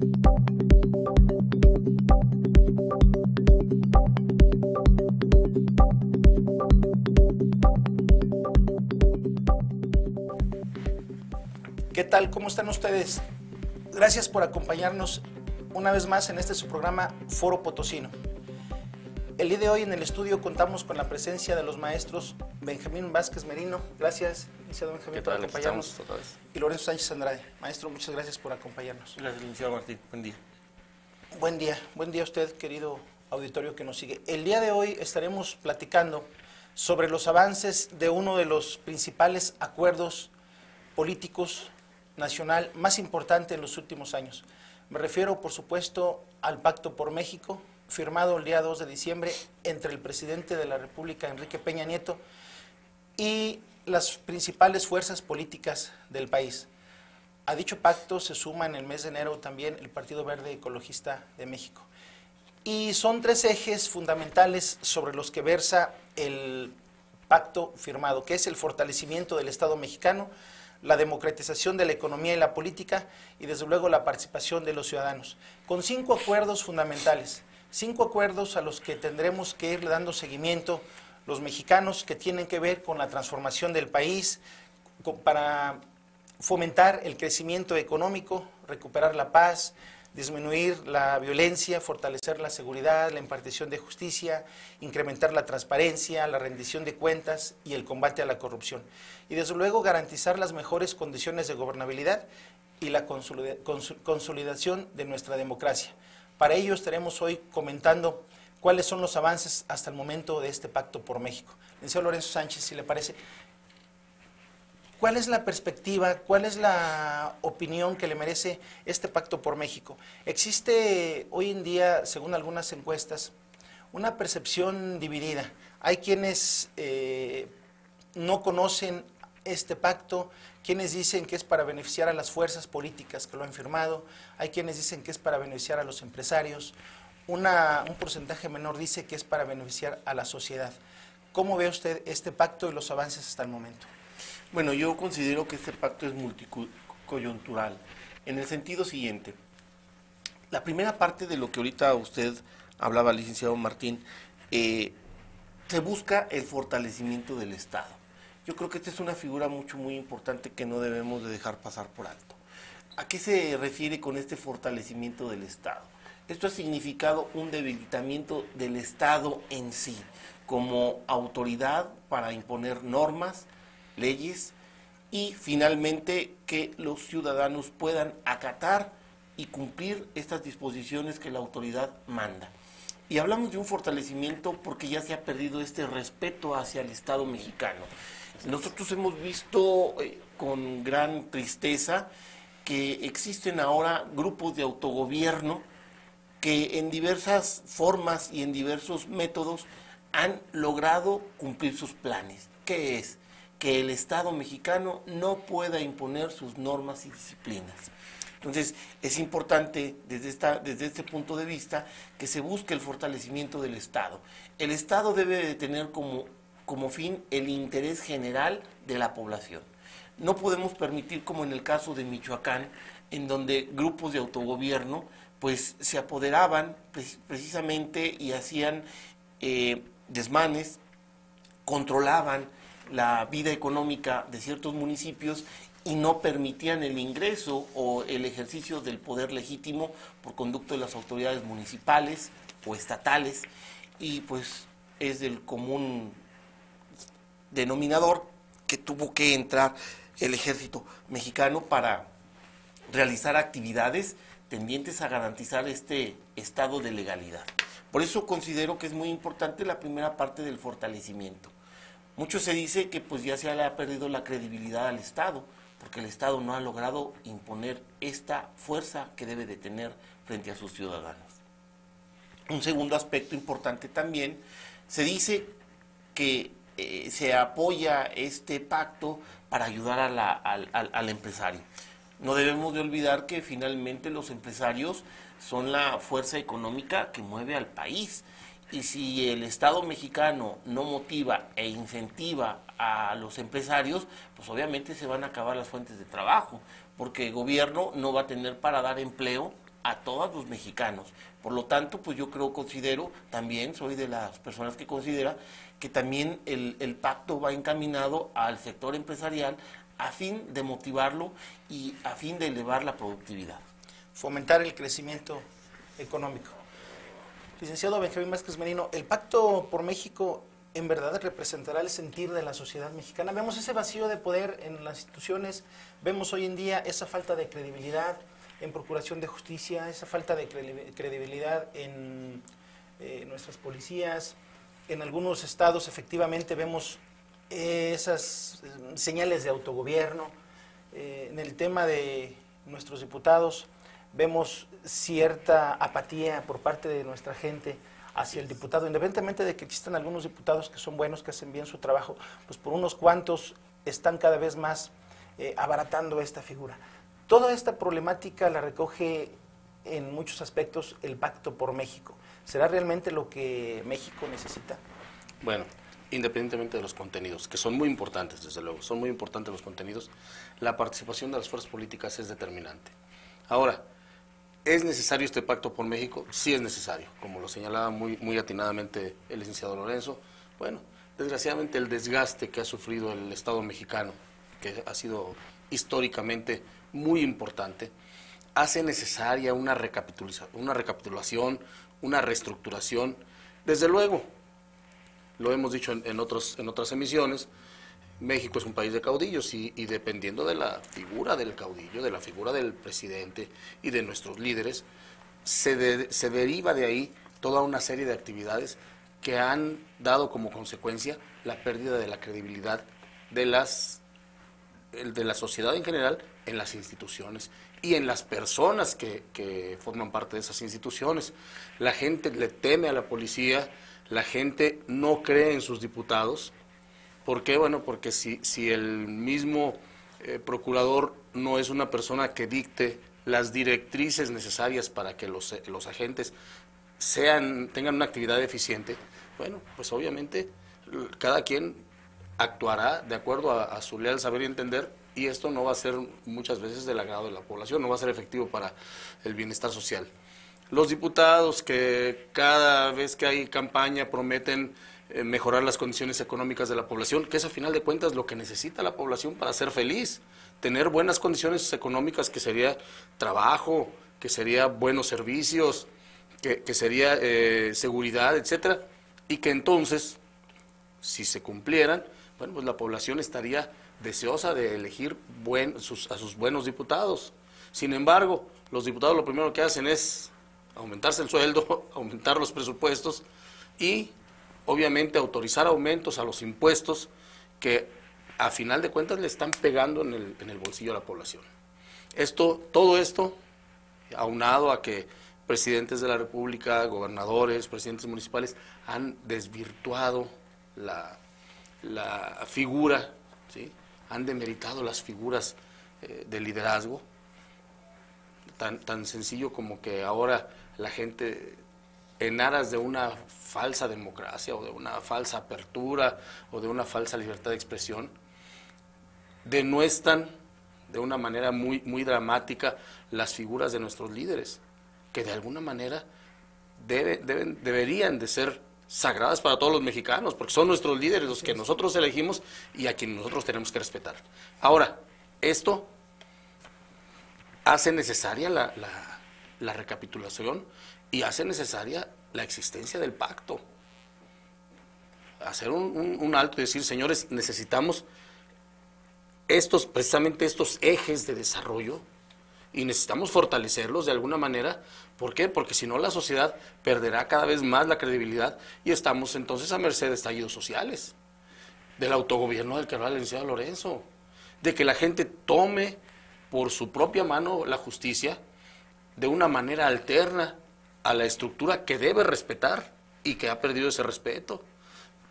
¿Qué tal? ¿Cómo están ustedes? Gracias por acompañarnos una vez más en este su programa Foro Potosino. El día de hoy en el estudio contamos con la presencia de los maestros Benjamín Vázquez Merino. Gracias, licenciado Benjamín, por acompañarnos. Y Lorenzo Sánchez Andrade. Maestro, muchas gracias por acompañarnos. Gracias, licenciado Martín. Buen día. Buen día a usted, querido auditorio que nos sigue. El día de hoy estaremos platicando sobre los avances de uno de los principales acuerdos políticos nacional más importante en los últimos años. Me refiero, por supuesto, al Pacto por México, firmado el día 2 de diciembre entre el presidente de la República, Enrique Peña Nieto, y las principales fuerzas políticas del país. A dicho pacto se suma en el mes de enero también el Partido Verde Ecologista de México. Y son tres ejes fundamentales sobre los que versa el pacto firmado, que es el fortalecimiento del Estado mexicano, la democratización de la economía y la política y desde luego la participación de los ciudadanos, con 5 acuerdos fundamentales, 5 acuerdos a los que tendremos que irle dando seguimiento los mexicanos, que tienen que ver con la transformación del país, para fomentar el crecimiento económico, recuperar la paz, disminuir la violencia, fortalecer la seguridad, la impartición de justicia, incrementar la transparencia, la rendición de cuentas y el combate a la corrupción. Y desde luego garantizar las mejores condiciones de gobernabilidad y la consolidación de nuestra democracia. Para ello estaremos hoy comentando cuáles son los avances hasta el momento de este Pacto por México. Licenciado Lorenzo Sánchez, si le parece, ¿cuál es la perspectiva, cuál es la opinión que le merece este Pacto por México? Existe hoy en día, según algunas encuestas, una percepción dividida. Hay quienes no conocen este pacto, quienes dicen que es para beneficiar a las fuerzas políticas que lo han firmado, hay quienes dicen que es para beneficiar a los empresarios, un porcentaje menor dice que es para beneficiar a la sociedad. ¿Cómo ve usted este pacto y los avances hasta el momento? Bueno, yo considero que este pacto es multicoyuntural, en el sentido siguiente. La primera parte de lo que ahorita usted hablaba, licenciado Martín, se busca el fortalecimiento del Estado. Yo creo que esta es una figura muy importante que no debemos de dejar pasar por alto. ¿A qué se refiere con este fortalecimiento del Estado? Esto ha significado un debilitamiento del Estado en sí, como autoridad para imponer normas, leyes y finalmente que los ciudadanos puedan acatar y cumplir estas disposiciones que la autoridad manda. Y hablamos de un fortalecimiento porque ya se ha perdido este respeto hacia el Estado mexicano. Nosotros hemos visto con gran tristeza que existen ahora grupos de autogobierno que en diversas formas y en diversos métodos han logrado cumplir sus planes. ¿Qué es? Que el Estado mexicano no pueda imponer sus normas y disciplinas. Entonces, es importante desde este punto de vista que se busque el fortalecimiento del Estado. El Estado debe de tener como fin el interés general de la población. No podemos permitir, como en el caso de Michoacán, en donde grupos de autogobierno pues se apoderaban precisamente y hacían desmanes, controlaban la vida económica de ciertos municipios y no permitían el ingreso o el ejercicio del poder legítimo por conducto de las autoridades municipales o estatales, y pues es del común denominador que tuvo que entrar el ejército mexicano para realizar actividades tendientes a garantizar este estado de legalidad. Por eso considero que es muy importante la primera parte del fortalecimiento. Mucho se dice que pues ya se le ha perdido la credibilidad al Estado, porque el Estado no ha logrado imponer esta fuerza que debe de tener frente a sus ciudadanos. Un segundo aspecto importante también, se dice que se apoya este pacto para ayudar al empresario. No debemos de olvidar que finalmente los empresarios son la fuerza económica que mueve al país. Y si el Estado mexicano no motiva e incentiva a los empresarios, pues obviamente se van a acabar las fuentes de trabajo, porque el gobierno no va a tener para dar empleo a todos los mexicanos. Por lo tanto, pues yo considero, también soy de las personas que considera que también el pacto va encaminado al sector empresarial a fin de motivarlo y a fin de elevar la productividad. Fomentar el crecimiento económico. Licenciado Benjamín Vázquez Merino, ¿el Pacto por México en verdad representará el sentir de la sociedad mexicana? Vemos ese vacío de poder en las instituciones, vemos hoy en día esa falta de credibilidad en procuración de justicia, esa falta de credibilidad en nuestras policías. En algunos estados efectivamente vemos esas señales de autogobierno. En el tema de nuestros diputados vemos cierta apatía por parte de nuestra gente hacia el diputado, independientemente de que existan algunos diputados que son buenos, que hacen bien su trabajo, pues por unos cuantos están cada vez más abaratando esta figura. Toda esta problemática la recoge en muchos aspectos el Pacto por México. ¿Será realmente lo que México necesita? Bueno, independientemente de los contenidos, que son muy importantes, desde luego, son muy importantes los contenidos, la participación de las fuerzas políticas es determinante. Ahora, ¿es necesario este Pacto por México? Sí es necesario, como lo señalaba muy atinadamente el licenciado Lorenzo. Bueno, desgraciadamente el desgaste que ha sufrido el Estado mexicano, que ha sido históricamente muy importante, hace necesaria una recapitulación, una reestructuración. Desde luego, lo hemos dicho en otras emisiones, México es un país de caudillos y dependiendo de la figura del caudillo, de la figura del presidente y de nuestros líderes, se deriva de ahí toda una serie de actividades que han dado como consecuencia la pérdida de la credibilidad de la sociedad en general en las instituciones y en las personas que forman parte de esas instituciones. La gente le teme a la policía, la gente no cree en sus diputados. ¿Por qué? Bueno, porque si el mismo procurador no es una persona que dicte las directrices necesarias para que los agentes tengan una actividad eficiente, bueno, pues obviamente cada quien actuará de acuerdo a su leal saber y entender, y esto no va a ser muchas veces del agrado de la población, no va a ser efectivo para el bienestar social. Los diputados que cada vez que hay campaña prometen mejorar las condiciones económicas de la población, que es a final de cuentas lo que necesita la población para ser feliz, tener buenas condiciones económicas, que sería trabajo, que sería buenos servicios, que sería seguridad, etcétera, y que entonces, si se cumplieran, bueno, pues la población estaría deseosa de elegir a sus buenos diputados. Sin embargo, los diputados lo primero que hacen es aumentarse el sueldo, aumentar los presupuestos y obviamente autorizar aumentos a los impuestos que a final de cuentas le están pegando en el bolsillo a la población. Todo esto, aunado a que presidentes de la República, gobernadores, presidentes municipales han desvirtuado la figura, ¿sí? Han demeritado las figuras de liderazgo, tan sencillo como que ahora la gente, en aras de una falsa democracia o de una falsa apertura o de una falsa libertad de expresión, denuestran de una manera muy dramática las figuras de nuestros líderes, que de alguna manera deberían de ser sagradas para todos los mexicanos, porque son nuestros líderes, los que nosotros elegimos y a quienes nosotros tenemos que respetar. Ahora, esto hace necesaria la recapitulación y hace necesaria la existencia del pacto. Hacer un alto y decir, señores, necesitamos precisamente estos ejes de desarrollo y necesitamos fortalecerlos de alguna manera. ¿Por qué? Porque si no, la sociedad perderá cada vez más la credibilidad y estamos entonces a merced de estallidos sociales, del autogobierno del que habla el licenciado Lorenzo, de que la gente tome por su propia mano la justicia de una manera alterna a la estructura que debe respetar y que ha perdido ese respeto,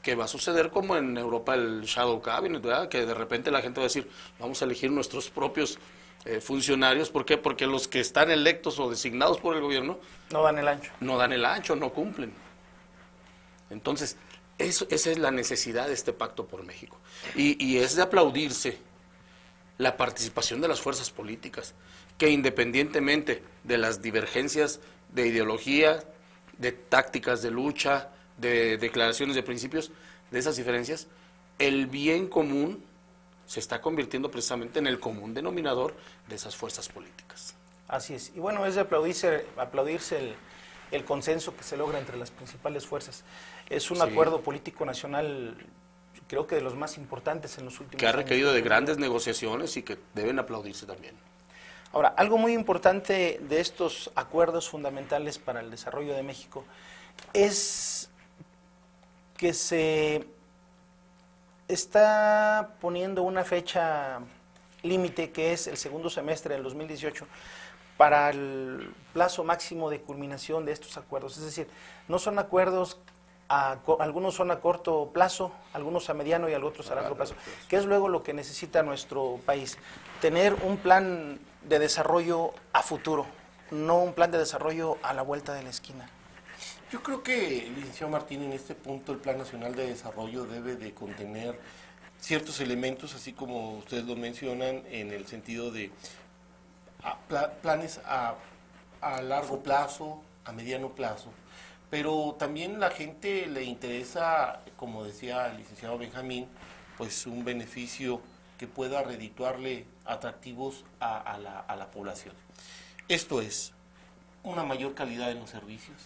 que va a suceder como en Europa el Shadow Cabinet, ¿verdad? Que de repente la gente va a decir, vamos a elegir nuestros propios funcionarios. ¿Por qué? Porque los que están electos o designados por el gobierno no dan el ancho. No dan el ancho, no cumplen. Entonces, esa es la necesidad de este Pacto por México. Y es de aplaudirse la participación de las fuerzas políticas, que independientemente de las divergencias de ideología, de tácticas de lucha, de declaraciones de principios, de esas diferencias, el bien común se está convirtiendo precisamente en el común denominador de esas fuerzas políticas. Así es. Y bueno, es de aplaudirse el consenso que se logra entre las principales fuerzas. Es un acuerdo político nacional, creo que de los más importantes en los últimos años. Que ha requerido de grandes negociaciones y que deben aplaudirse también. Ahora, algo muy importante de estos acuerdos fundamentales para el desarrollo de México es que se está poniendo una fecha límite, que es el segundo semestre del 2018, para el plazo máximo de culminación de estos acuerdos. Es decir, no son acuerdos, algunos son a corto plazo, algunos a mediano y otros a largo plazo, que es luego lo que necesita nuestro país, tener un plan de desarrollo a futuro, no un plan de desarrollo a la vuelta de la esquina. Yo creo que, licenciado Martín, en este punto el Plan Nacional de Desarrollo debe de contener ciertos elementos, así como ustedes lo mencionan, en el sentido de planes a largo plazo, a mediano plazo, pero también la gente le interesa, como decía el licenciado Benjamín, pues un beneficio que pueda redituarle atractivos a la población. Esto es, una mayor calidad en los servicios.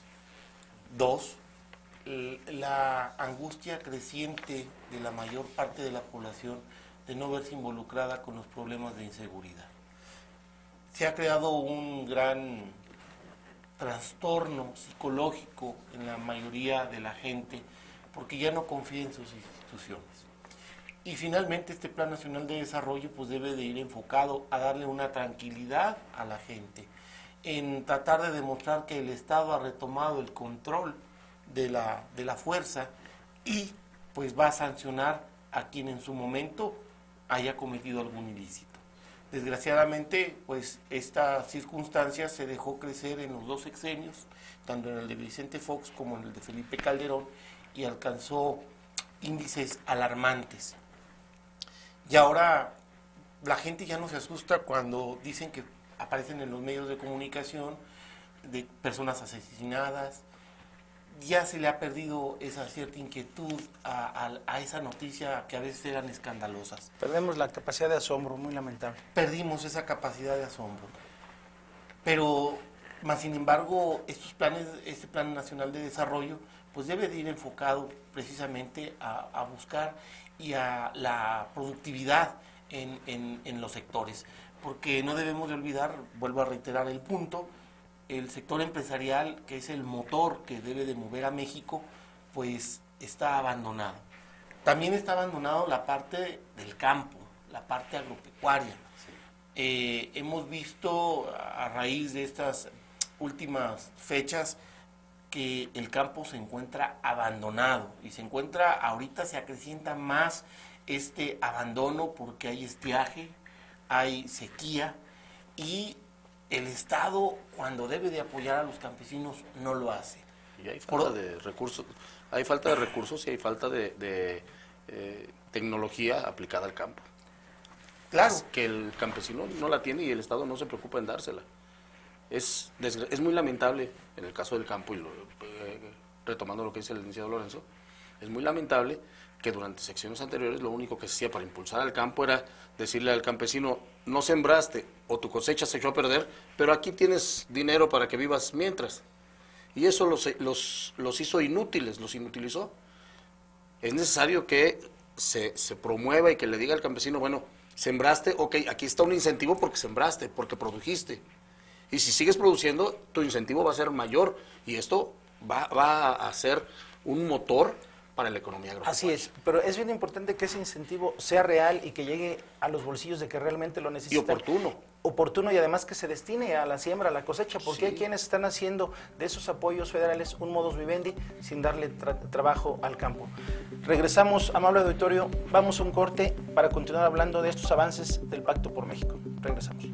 2, la angustia creciente de la mayor parte de la población de no verse involucrada con los problemas de inseguridad. Se ha creado un gran trastorno psicológico en la mayoría de la gente porque ya no confía en sus instituciones. Y finalmente este Plan Nacional de Desarrollo pues debe de ir enfocado a darle una tranquilidad a la gente, en tratar de demostrar que el Estado ha retomado el control de la fuerza y pues va a sancionar a quien en su momento haya cometido algún ilícito. Desgraciadamente, pues esta circunstancia se dejó crecer en los dos sexenios, tanto en el de Vicente Fox como en el de Felipe Calderón, y alcanzó índices alarmantes. Y ahora la gente ya no se asusta cuando dicen que aparecen en los medios de comunicación de personas asesinadas. Ya se le ha perdido esa cierta inquietud a esa noticia que a veces eran escandalosas. Perdemos la capacidad de asombro, muy lamentable. Perdimos esa capacidad de asombro. Pero, más sin embargo, este Plan Nacional de Desarrollo, pues debe de ir enfocado precisamente a buscar y a la productividad en los sectores. Porque no debemos de olvidar, vuelvo a reiterar el punto, el sector empresarial, que es el motor que debe de mover a México, pues está abandonado. También está abandonado la parte del campo, la parte agropecuaria. Hemos visto a raíz de estas últimas fechas que el campo se encuentra abandonado y ahorita se acrecienta más este abandono porque hay estiaje, hay sequía y el Estado, cuando debe de apoyar a los campesinos, no lo hace. Y hay falta de recursos, y hay falta de tecnología aplicada al campo. Claro. Es que el campesino no la tiene y el Estado no se preocupa en dársela. Es muy lamentable en el caso del campo, y retomando lo que dice el licenciado Lorenzo, es muy lamentable que durante secciones anteriores lo único que se hacía para impulsar al campo era decirle al campesino: no sembraste o tu cosecha se echó a perder, pero aquí tienes dinero para que vivas mientras. Y eso los hizo inútiles, los inutilizó. Es necesario que se promueva y que le diga al campesino: bueno, sembraste, ok, aquí está un incentivo porque sembraste, porque produjiste. Y si sigues produciendo, tu incentivo va a ser mayor y esto va a ser un motor para la economía agropecuaria. Así es, pero es bien importante que ese incentivo sea real y que llegue a los bolsillos de que realmente lo necesitan. Y oportuno. Oportuno, y además que se destine a la siembra, a la cosecha, porque Sí. hay quienes están haciendo de esos apoyos federales un modus vivendi sin darle trabajo al campo. Regresamos, amable auditorio, vamos a un corte para continuar hablando de estos avances del Pacto por México. Regresamos.